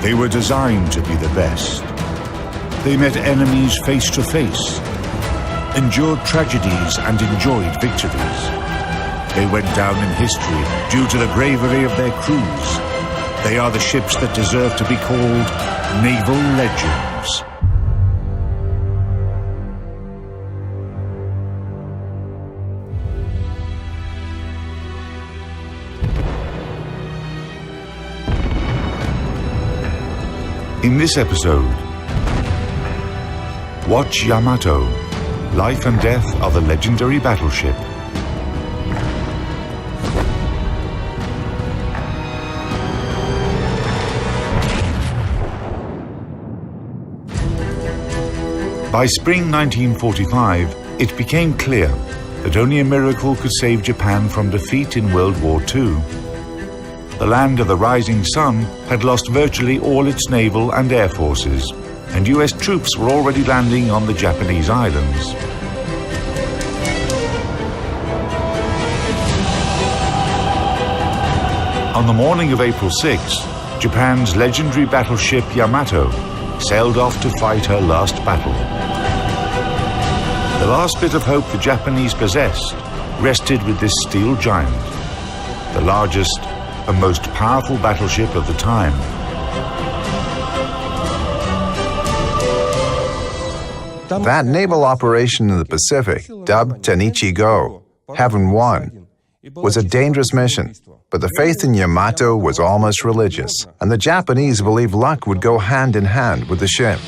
They were designed to be the best. They met enemies face to face, endured tragedies and enjoyed victories. They went down in history due to the bravery of their crews. They are the ships that deserve to be called naval legends. In this episode, watch Yamato, Life and Death of a Legendary Battleship. By spring 1945, it became clear that only a miracle could save Japan from defeat in World War II. The land of the rising sun had lost virtually all its naval and air forces, and US troops were already landing on the Japanese islands. On the morning of April 6, Japan's legendary battleship Yamato sailed off to fight her last battle. The last bit of hope the Japanese possessed rested with this steel giant, the largest and most powerful battleship of the time. That naval operation in the Pacific, dubbed Tenichi-go, Heaven Won, was a dangerous mission, but the faith in Yamato was almost religious, and the Japanese believed luck would go hand in hand with the ship.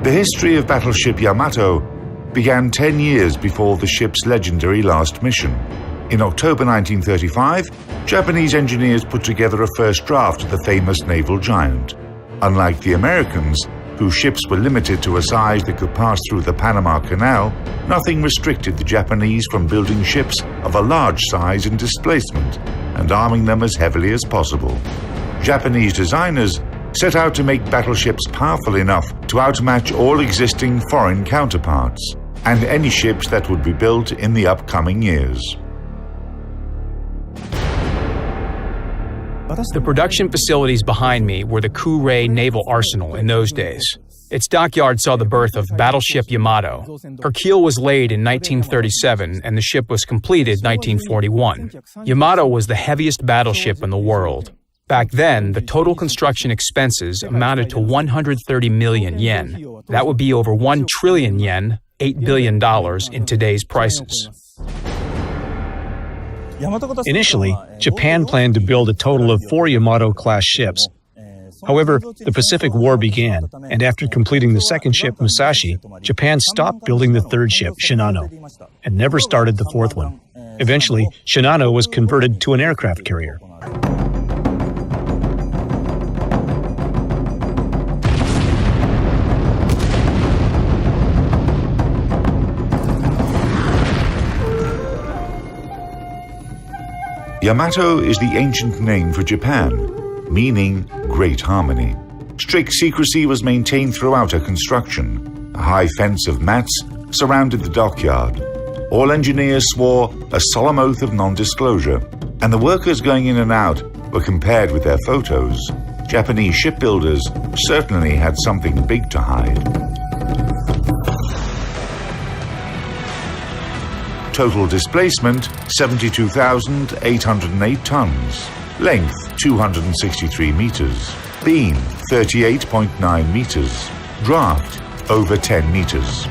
The history of battleship Yamato began 10 years before the ship's legendary last mission. In October 1935, Japanese engineers put together a first draft of the famous naval giant. Unlike the Americans, whose ships were limited to a size that could pass through the Panama Canal, nothing restricted the Japanese from building ships of a large size and displacement and arming them as heavily as possible. Japanese designers set out to make battleships powerful enough to outmatch all existing foreign counterparts and any ships that would be built in the upcoming years. The production facilities behind me were the Kure Naval Arsenal in those days. Its dockyard saw the birth of battleship Yamato. Her keel was laid in 1937 and the ship was completed in 1941. Yamato was the heaviest battleship in the world. Back then, the total construction expenses amounted to 130 million yen. That would be over 1 trillion yen, $8 billion in today's prices. Initially, Japan planned to build a total of 4 Yamato-class ships. However, the Pacific War began, and after completing the second ship, Musashi, Japan stopped building the third ship, Shinano, and never started the fourth one. Eventually, Shinano was converted to an aircraft carrier. Yamato is the ancient name for Japan, meaning great harmony. Strict secrecy was maintained throughout her construction. A high fence of mats surrounded the dockyard. All engineers swore a solemn oath of non-disclosure, and the workers going in and out were compared with their photos. Japanese shipbuilders certainly had something big to hide. Total displacement, 72,808 tons. Length, 263 meters. Beam, 38.9 meters. Draft, over 10 meters.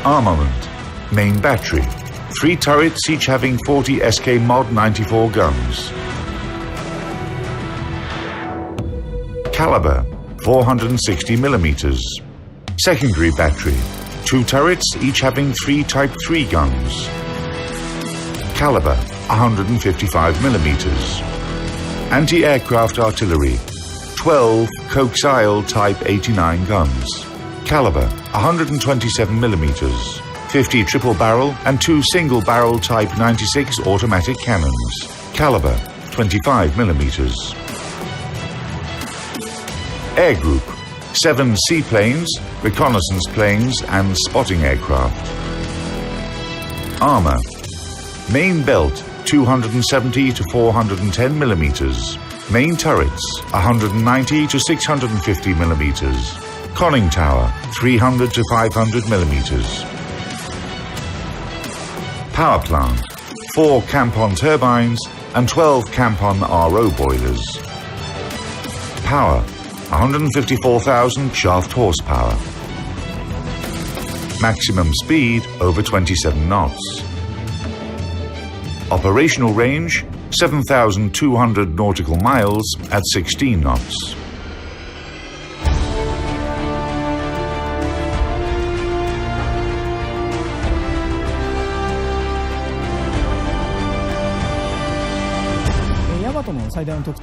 Armament, main battery. 3 turrets, each having 40 SK Mod 94 guns. Caliber, 460 millimeters. Secondary battery. 2 turrets, each having 3 Type 3 guns. Caliber, 155 millimeters. Anti-aircraft artillery, 12 coaxial Type 89 guns. Caliber, 127 millimeters. 50 triple-barrel and 2 single-barrel Type 96 automatic cannons. Caliber 25 millimeters. Air Group: 7 seaplanes, reconnaissance planes and spotting aircraft. Armor: main belt 270 to 410 millimeters. Main turrets 190 to 650 millimeters. Conning tower 300 to 500 millimeters. Power plant: 4 Campon turbines and 12 Campon RO boilers. Power: 154,000 shaft horsepower. Maximum speed over 27 knots. Operational range 7,200 nautical miles at 16 knots.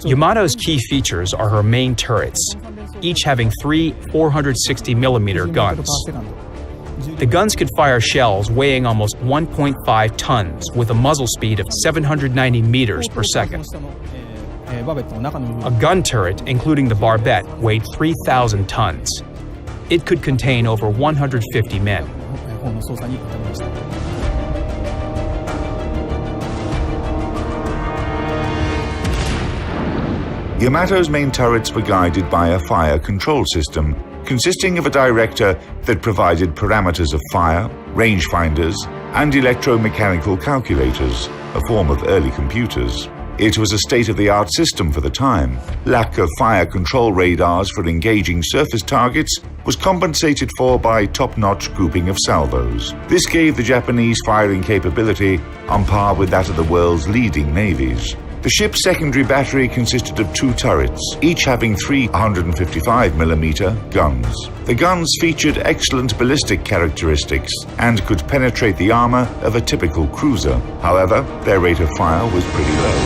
Yamato's key features are her main turrets, each having 3 460mm guns. The guns could fire shells weighing almost 1.5 tons with a muzzle speed of 790 meters per second. A gun turret, including the barbette, weighed 3,000 tons. It could contain over 150 men. Yamato's main turrets were guided by a fire control system consisting of a director that provided parameters of fire, rangefinders, and electromechanical calculators, a form of early computers. It was a state-of-the-art system for the time. Lack of fire control radars for engaging surface targets was compensated for by top-notch grouping of salvos. This gave the Japanese firing capability on par with that of the world's leading navies. The ship's secondary battery consisted of 2 turrets, each having 3 155mm guns. The guns featured excellent ballistic characteristics and could penetrate the armor of a typical cruiser. However, their rate of fire was pretty low.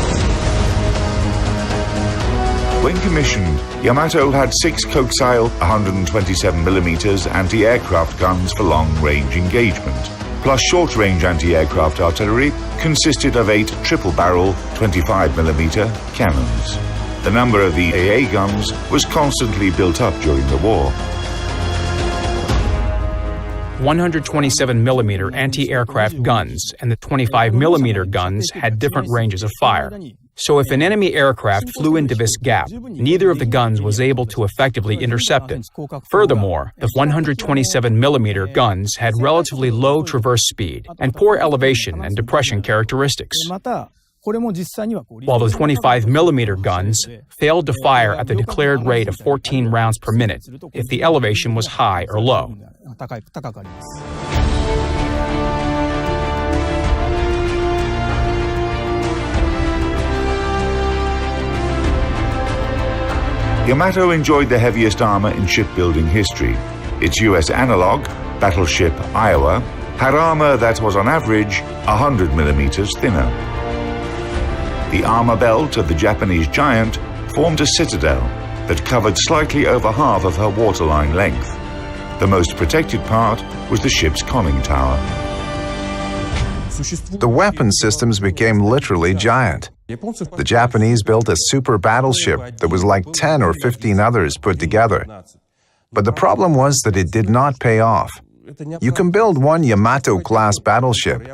When commissioned, Yamato had 6 coaxial 127mm anti-aircraft guns for long-range engagement, plus short-range anti-aircraft artillery consisted of 8 triple-barrel 25mm cannons. The number of the AA guns was constantly built up during the war. 127mm anti-aircraft guns and the 25mm guns had different ranges of fire. So if an enemy aircraft flew into this gap, neither of the guns was able to effectively intercept it. Furthermore, the 127mm guns had relatively low traverse speed and poor elevation and depression characteristics, while the 25mm guns failed to fire at the declared rate of 14 rounds per minute if the elevation was high or low. Yamato enjoyed the heaviest armor in shipbuilding history. Its U.S. analog, battleship Iowa, had armor that was on average 100mm thinner. The armor belt of the Japanese Giant formed a citadel that covered slightly over half of her waterline length. The most protected part was the ship's conning tower. The weapon systems became literally giant. The Japanese built a super battleship that was like 10 or 15 others put together. But the problem was that it did not pay off. You can build one Yamato-class battleship,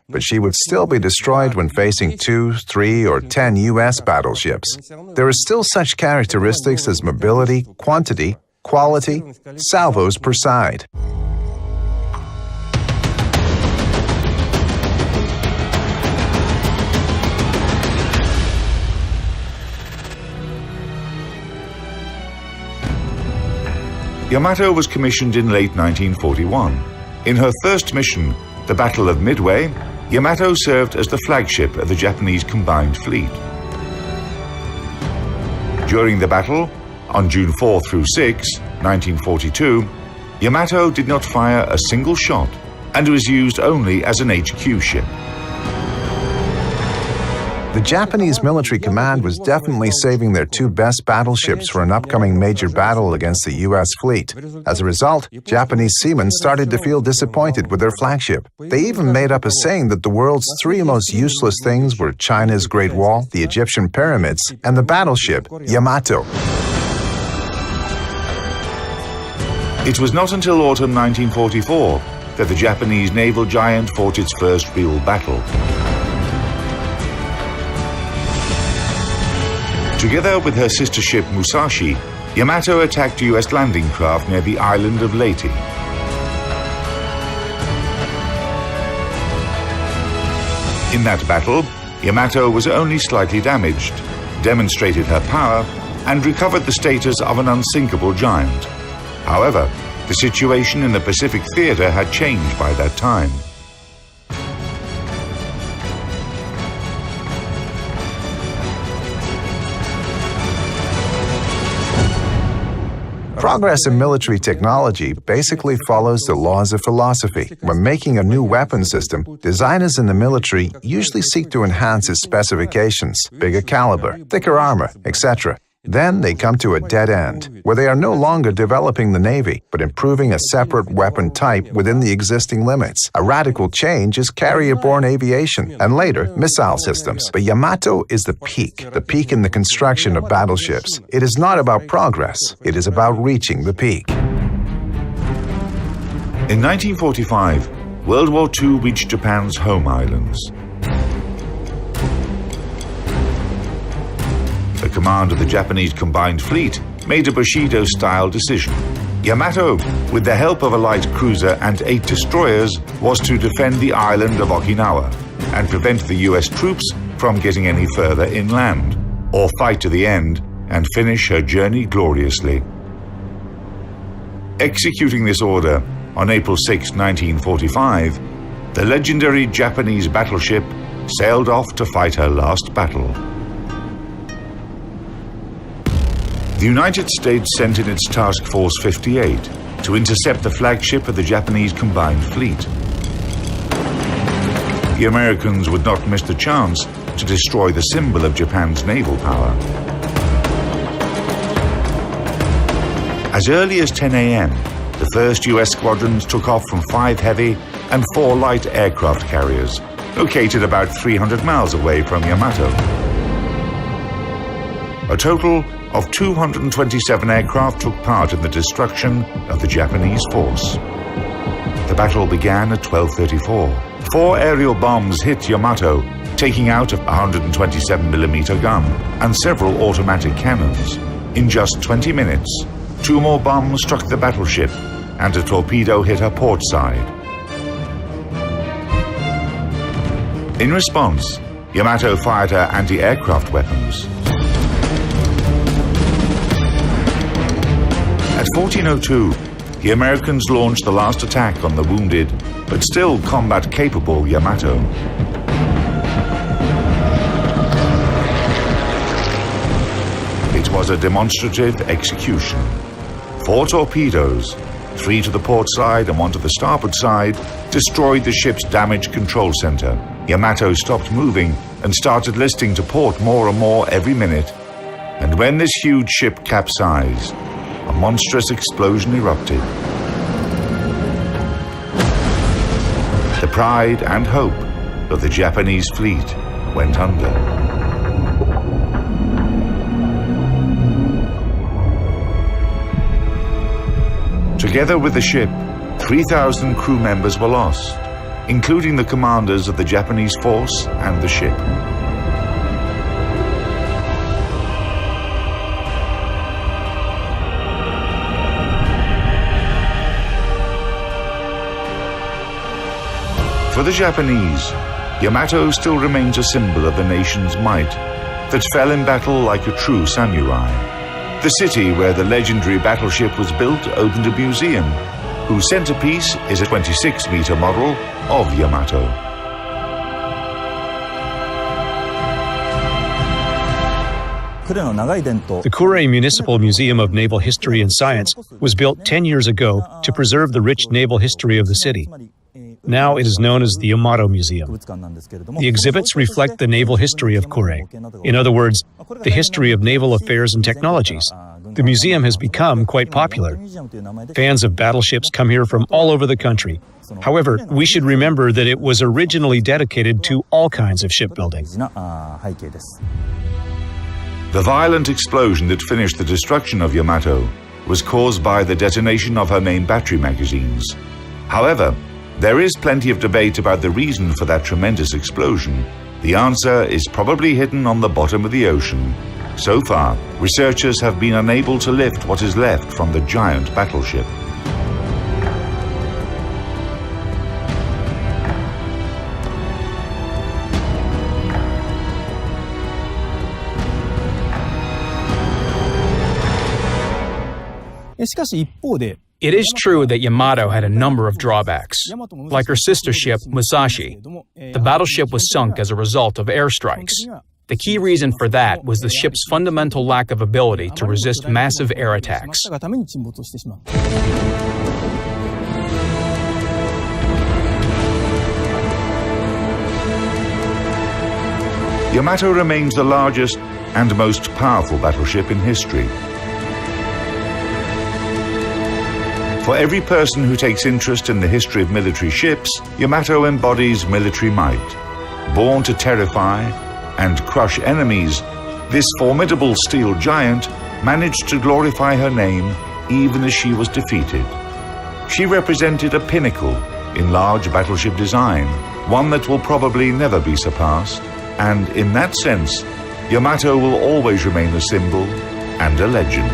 but she would still be destroyed when facing 2, 3, or 10 US battleships. There are still such characteristics as mobility, quantity, quality, salvos per side. Yamato was commissioned in late 1941. In her first mission, the Battle of Midway, Yamato served as the flagship of the Japanese combined fleet. During the battle, on June 4 through 6, 1942, Yamato did not fire a single shot and was used only as an HQ ship. The Japanese military command was definitely saving their two best battleships for an upcoming major battle against the U.S. fleet. As a result, Japanese seamen started to feel disappointed with their flagship. They even made up a saying that the world's three most useless things were China's Great Wall, the Egyptian pyramids, and the battleship Yamato. It was not until autumn 1944 that the Japanese naval giant fought its first real battle. Together with her sister ship Musashi, Yamato attacked U.S. landing craft near the island of Leyte. In that battle, Yamato was only slightly damaged, demonstrated her power, and recovered the status of an unsinkable giant. However, the situation in the Pacific theater had changed by that time. Progress in military technology basically follows the laws of philosophy. When making a new weapon system, designers in the military usually seek to enhance its specifications, bigger caliber, thicker armor, etc. Then they come to a dead end, where they are no longer developing the Navy, but improving a separate weapon type within the existing limits. A radical change is carrier-borne aviation, and later, missile systems. But Yamato is the peak in the construction of battleships. It is not about progress, it is about reaching the peak. In 1945, World War II reached Japan's home islands. The command of the Japanese combined fleet made a Bushido-style decision. Yamato, with the help of a light cruiser and 8 destroyers, was to defend the island of Okinawa and prevent the US troops from getting any further inland, or fight to the end and finish her journey gloriously. Executing this order on April 6, 1945, the legendary Japanese battleship sailed off to fight her last battle. The United States sent in its Task Force 58 to intercept the flagship of the Japanese combined fleet. The Americans would not miss the chance to destroy the symbol of Japan's naval power. As early as 10 a.m., the first US squadrons took off from 5 heavy and 4 light aircraft carriers, located about 300 miles away from Yamato. A total of 227 aircraft took part in the destruction of the Japanese force. The battle began at 12:34. 4 aerial bombs hit Yamato, taking out a 127mm gun and several automatic cannons. In just 20 minutes, 2 more bombs struck the battleship and a torpedo hit her port side. In response, Yamato fired her anti-aircraft weapons. At 14:02, the Americans launched the last attack on the wounded, but still combat-capable Yamato. It was a demonstrative execution. 4 torpedoes, 3 to the port side and 1 to the starboard side, destroyed the ship's damage control center. Yamato stopped moving and started listing to port more and more every minute. And when this huge ship capsized, a monstrous explosion erupted. The pride and hope of the Japanese fleet went under. Together with the ship, 3,000 crew members were lost, including the commanders of the Japanese force and the ship. For the Japanese, Yamato still remains a symbol of the nation's might that fell in battle like a true samurai. The city where the legendary battleship was built opened a museum, whose centerpiece is a 26-meter model of Yamato. The Kure Municipal Museum of Naval History and Science was built 10 years ago to preserve the rich naval history of the city. Now it is known as the Yamato Museum. The exhibits reflect the naval history of Kure. In other words, the history of naval affairs and technologies. The museum has become quite popular. Fans of battleships come here from all over the country. However, we should remember that it was originally dedicated to all kinds of shipbuilding. The violent explosion that finished the destruction of Yamato was caused by the detonation of her main battery magazines. However, there is plenty of debate about the reason for that tremendous explosion. The answer is probably hidden on the bottom of the ocean. So far, researchers have been unable to lift what is left from the giant battleship. It is true that Yamato had a number of drawbacks. Like her sister ship, Musashi, the battleship was sunk as a result of airstrikes. The key reason for that was the ship's fundamental lack of ability to resist massive air attacks. Yamato remains the largest and most powerful battleship in history. For every person who takes interest in the history of military ships, Yamato embodies military might. Born to terrify and crush enemies, this formidable steel giant managed to glorify her name even as she was defeated. She represented a pinnacle in large battleship design, one that will probably never be surpassed, and in that sense, Yamato will always remain a symbol and a legend.